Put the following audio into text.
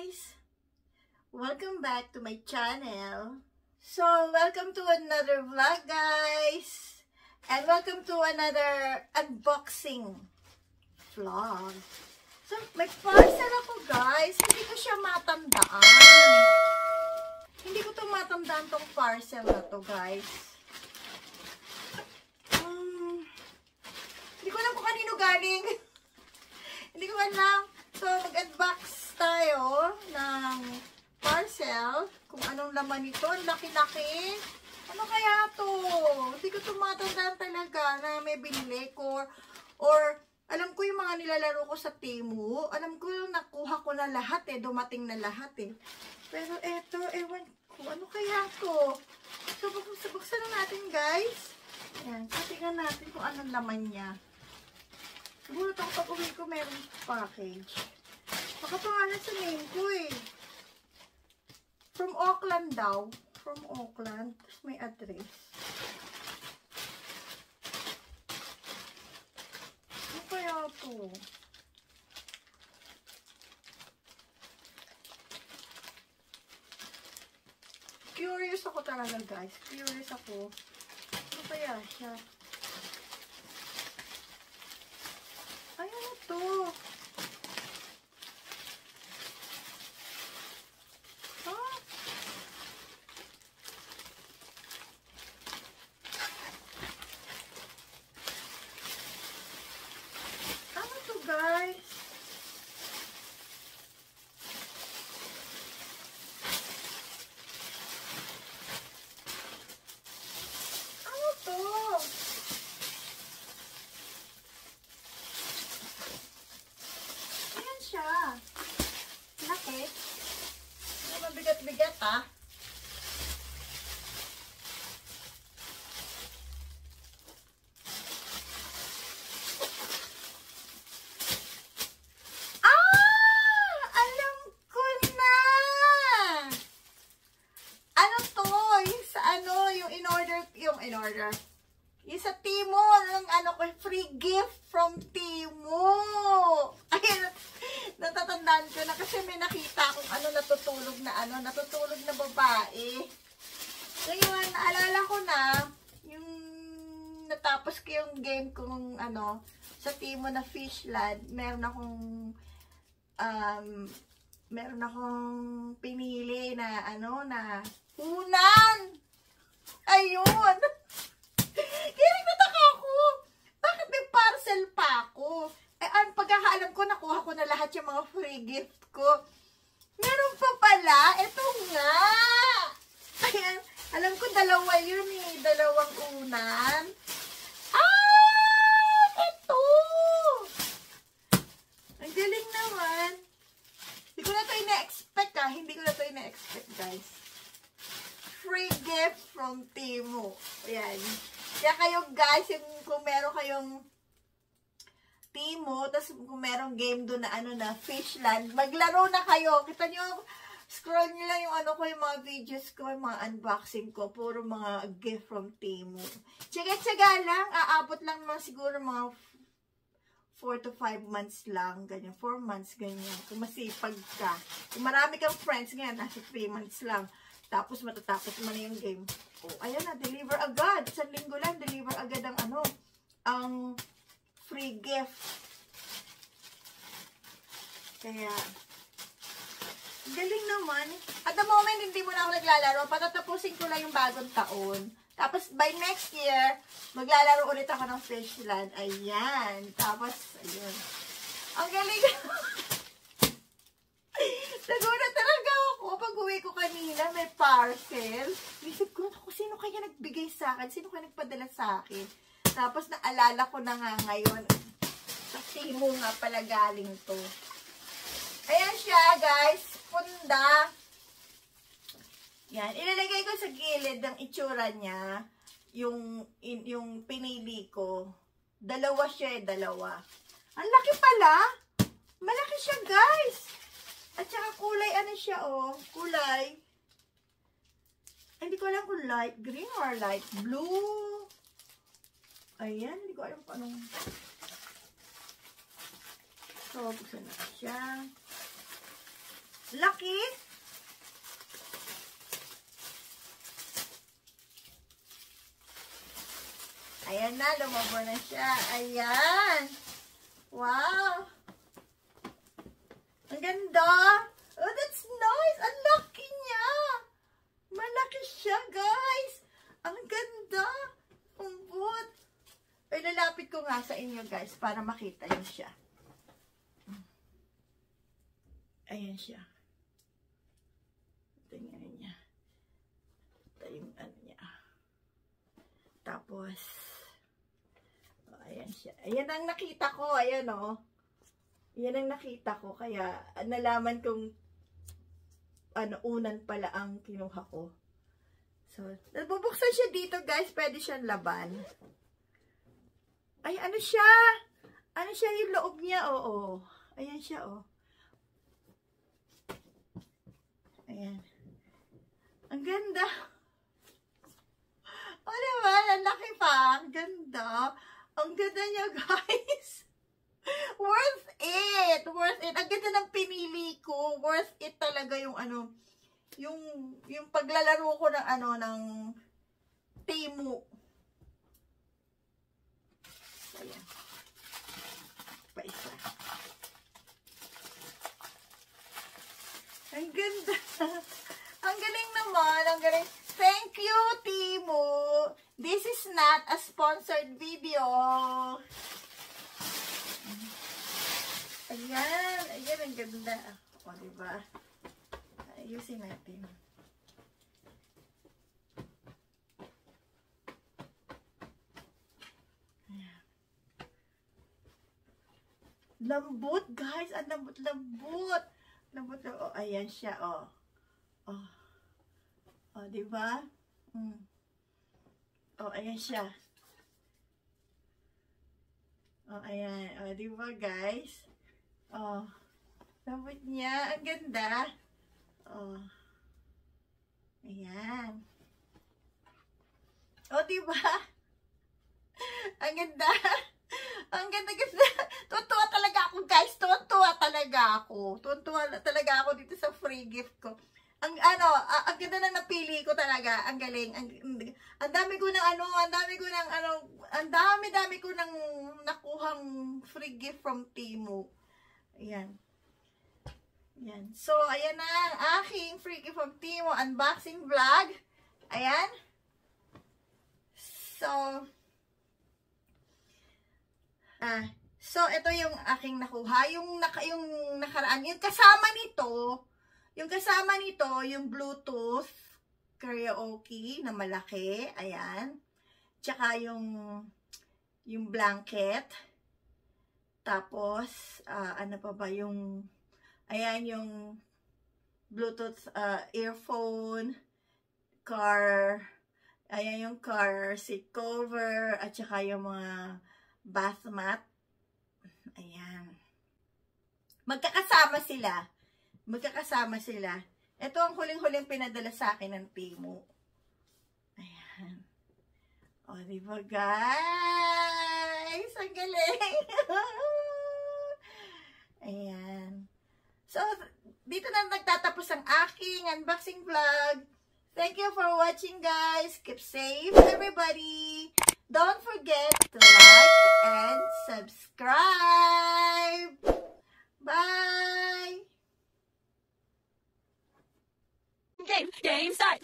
guys! Welcome back to my channel. So, welcome to another vlog guys! And welcome to another unboxing vlog. So, may parcel ako guys. Hindi ko siya matandaan. Hindi ko to matandaan tong parcel na to guys. Hindi ko alam kung kanino galing. Hindi ko alam. So, mag-unbox tayo ng parcel. Kung anong laman nito. Ang laki-laki. Ano kaya to? Hindi ko tumatandaan talaga na may binili ko. Or, alam ko yung mga nilalaro ko sa Temu. Alam ko yung nakuha ko na lahat eh. Dumating na lahat eh. Pero eto, ewan ko. Ano kaya to? So, buksan na natin guys. Ayan. Tingnan natin kung anong laman niya. Siguro itong pag-uwi ko meron package. Nakapangalan sa name ko eh. From Auckland daw. From Auckland. Tapos may address. Ano kaya ito? Curious ako talaga guys. Curious ako. Ano kaya siya? Ay, ano to? Huh? Ano to, guys? Ano to? Siya. Laki. Ano mabigat-bigat ah. Alam ko na! Ano to? Yung sa ano, yung in-order. Yung sa Temu, yung ano ko, free gift from Temu. Ayun, natatandaan ko na kasi may nakita akong natutulog na babae. Ngayon, naalala ko na, yung natapos ko yung game kong sa Temu na Fishland, meron akong pinili na na unan! Ayun! Kaya nagtataka ako, bakit may parcel pa ako? Ang pagkakaalam ko, nakuha ko na lahat yung mga free gift ko. Meron pa pala. Ito nga. Ayan. Alam ko, dalawa yun eh. Dalawang unan. Ito. Ang galing naman. Hindi ko na ito ina-expect Hindi ko na ito ina-expect guys. Free gift from Temu. Ayan. Kaya kayo guys, kung meron kayong Temu, tapos kung merong game doon na Fishland, maglaro na kayo. Kita nyo, scroll nyo lang yung yung mga videos ko, yung mga unboxing ko, puro mga gift from Temu. Tsaga-tsaga lang, aabot lang naman siguro mga 4 to 5 months lang, ganyan, 4 months, ganyan. Kung masipag ka. Kung marami kang friends, ganyan, nasa 3 months lang. Tapos matatapos mo na yung game. Oh, ayan na, deliver agad. Isang linggo lang, deliver agad ang free gift. Kaya, galing naman. At the moment, hindi mo na ako naglalaro. Patatapusin ko lang yung bagong taon. Tapos, by next year, maglalaro ulit ako ng Fishland. Ayan. Tapos, ayun. Ang galing. Nagulat talaga ako. Pag-uwi ko kanina, may parcel. Isip ko, sino kaya nagbigay sa akin? Sino kaya nagpadala sa akin? Tapos, naalala ko na nga ngayon. Sa Temu nga pala galing to. Ayan siya, guys. Punda. Yan. Ilalagay ko sa gilid ng itsura niya. Yung pinili ko. Dalawa siya dalawa. Ang laki pala. Malaki siya, guys. At saka kulay, siya, kulay. Hindi ko alam kung light green or light blue. Ayan, hindi ko alam kung anong. So, buksan na siya. Laki. Ayan na, lumabo na siya. Ayan. Wow. Ang ganda. Oh, that's nice. Ang laki niya. Malaki siya, guys. Ang ganda. Umbot. Ay, lalapit ko nga sa inyo, guys, para makita niyo siya. Ayan siya. Tingnan niya. Ito yung ano niya. Tapos, oh, ayan siya. Ayan ang nakita ko. Ayan, oh. Yan ang nakita ko. Kaya, nalaman kong ano, unan pala ang kinuha ko. So, nabubuksan siya dito, guys. Pwede siyang laban. Ay, ano siya? Ano siya yung loob niya? Oo. Ayan siya, oh. Ayan. Ang ganda. O, diba? Ang laki pa. Ang ganda. Ang ganda niya, guys. Worth it. Worth it. Ang ganda ng pinili ko. Worth it talaga yung ano, yung paglalaro ko ng ano, ng Temu. Ayan. Paisa. Ang ganda. Ang galing naman. Ang galing. Thank you, Temu. This is not a sponsored video. Ayan. Ayan, ang ganda. O, diba? Ayusin natin. Ayan. Lambot, guys. Ang lambot-lambot. Lambot na, oh, ayan siya, oh. Oh. Oh, diba? Oh, ayan siya. Oh, ayan. Oh, diba, guys? Oh. Lambot niya. Ang ganda. Oh. Ayan. Oh, diba? Ang ganda. Ang ganda-ganda. Tuwa talaga ako, guys. Tuwa talaga ako. Tuwa talaga ako dito sa free gift ko. Ang ano, ang ganda na napili ko talaga. Ang galing. Ang dami ko ng ano, ang dami ko ng nakuhang free gift from Temu. Ayan. Ayan. So, ayan na ang aking free gift from Temu unboxing vlog. Ayan. So, ito yung aking nakuha. Yung nakaraan. Yung kasama nito, yung Bluetooth karaoke na malaki. Ayan. Tsaka yung blanket. Tapos, ano pa ba yung, ayan yung Bluetooth earphone, ayan yung car seat cover, at saka yung mga bath mat. Ayan. Magkakasama sila. Ito ang huling-huling pinadala sa akin ng Temu. Ayan. O, diba, guys? Ang galing. Ayan. So, dito na nagtatapos ang aking unboxing vlog. Thank you for watching, guys. Keep safe, everybody. Don't forget to like and subscribe. Bye! Game start.